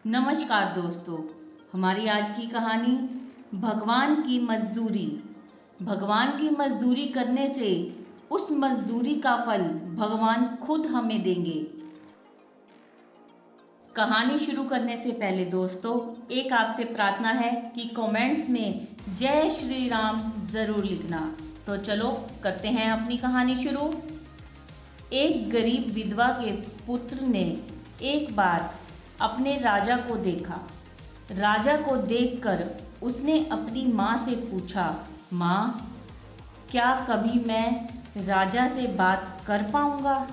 नमस्कार दोस्तों, हमारी आज की कहानी भगवान की मजदूरी। भगवान की मजदूरी करने से उस मजदूरी का फल भगवान खुद हमें देंगे। कहानी शुरू करने से पहले दोस्तों एक आपसे प्रार्थना है कि कमेंट्स में जय श्री राम ज़रूर लिखना। तो चलो करते हैं अपनी कहानी शुरू। एक गरीब विधवा के पुत्र ने एक बार अपने राजा को देखा। राजा को देखकर उसने अपनी माँ से पूछा, माँ, क्या कभी मैं राजा से बात कर पाऊँगा?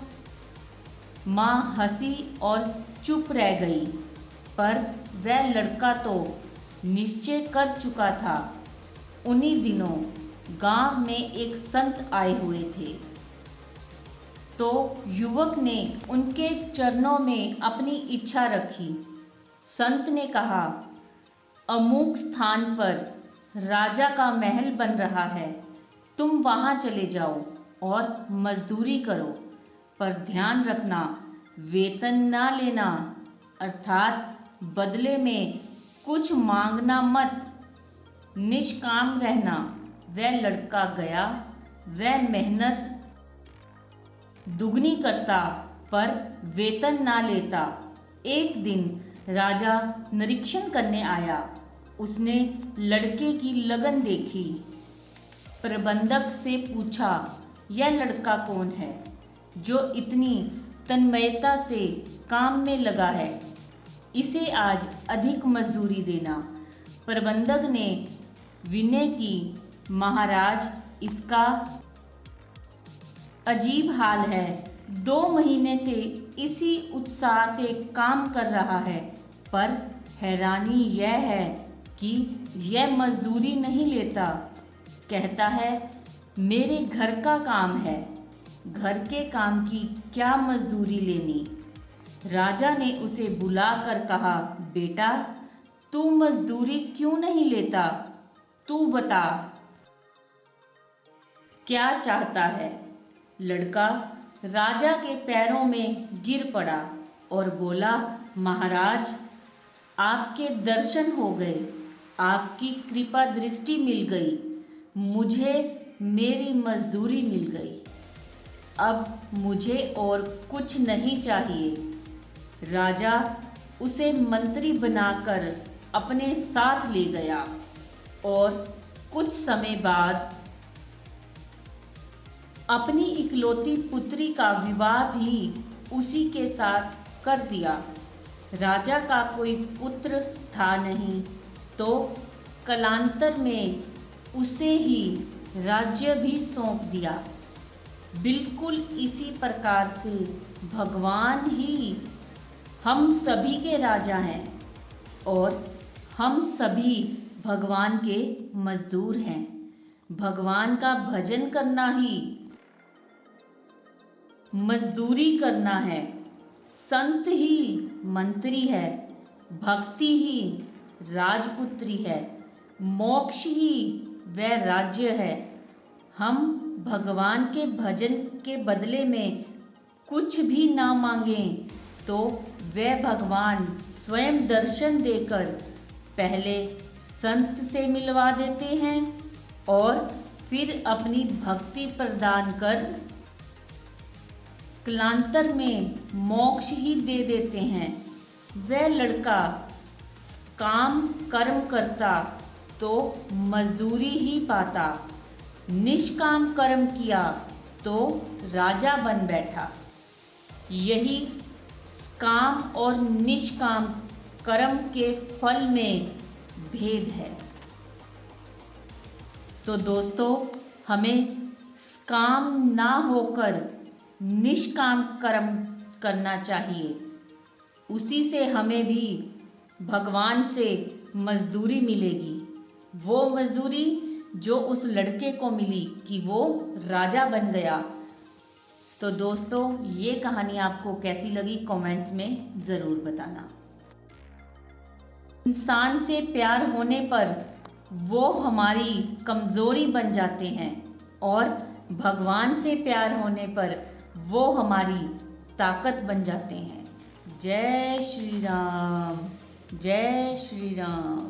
माँ हंसी और चुप रह गई, पर वह लड़का तो निश्चय कर चुका था। उन्हीं दिनों गांव में एक संत आए हुए थे, तो युवक ने उनके चरणों में अपनी इच्छा रखी। संत ने कहा, अमुक स्थान पर राजा का महल बन रहा है, तुम वहाँ चले जाओ और मजदूरी करो, पर ध्यान रखना वेतन ना लेना, अर्थात बदले में कुछ मांगना मत, निष्काम रहना। वह लड़का गया। वह मेहनत दुगनी करता पर वेतन ना लेता। एक दिन राजा निरीक्षण करने आया। उसने लड़के की लगन देखी। प्रबंधक से पूछा, यह लड़का कौन है जो इतनी तन्मयता से काम में लगा है? इसे आज अधिक मजदूरी देना। प्रबंधक ने विनय की, महाराज, इसका अजीब हाल है। 2 महीने से इसी उत्साह से काम कर रहा है, पर हैरानी यह है कि यह मजदूरी नहीं लेता। कहता है, मेरे घर का काम है, घर के काम की क्या मजदूरी लेनी। राजा ने उसे बुलाकर कहा, बेटा, तू मजदूरी क्यों नहीं लेता? तू बता, क्या चाहता है? लड़का राजा के पैरों में गिर पड़ा और बोला, महाराज, आपके दर्शन हो गए, आपकी कृपा दृष्टि मिल गई, मुझे मेरी मजदूरी मिल गई। अब मुझे और कुछ नहीं चाहिए। राजा उसे मंत्री बनाकर अपने साथ ले गया और कुछ समय बाद अपनी इकलौती पुत्री का विवाह भी उसी के साथ कर दिया। राजा का कोई पुत्र था नहीं, तो कालांतर में उसे ही राज्य भी सौंप दिया। बिल्कुल इसी प्रकार से भगवान ही हम सभी के राजा हैं और हम सभी भगवान के मजदूर हैं। भगवान का भजन करना ही मजदूरी करना है। संत ही मंत्री है, भक्ति ही राजपुत्री है, मोक्ष ही वह राज्य है। हम भगवान के भजन के बदले में कुछ भी ना मांगें तो वह भगवान स्वयं दर्शन देकर पहले संत से मिलवा देते हैं और फिर अपनी भक्ति प्रदान कर कालांतर में मोक्ष ही दे देते हैं। वह लड़का काम कर्म करता तो मजदूरी ही पाता, निष्काम कर्म किया तो राजा बन बैठा। यही काम और निष्काम कर्म के फल में भेद है। तो दोस्तों, हमें काम ना होकर निष्काम कर्म करना चाहिए। उसी से हमें भी भगवान से मजदूरी मिलेगी। वो मजदूरी जो उस लड़के को मिली कि वो राजा बन गया। तो दोस्तों, ये कहानी आपको कैसी लगी कमेंट्स में ज़रूर बताना। इंसान से प्यार होने पर वो हमारी कमज़ोरी बन जाते हैं और भगवान से प्यार होने पर वो हमारी ताकत बन जाते हैं। जय श्री राम। जय श्री राम।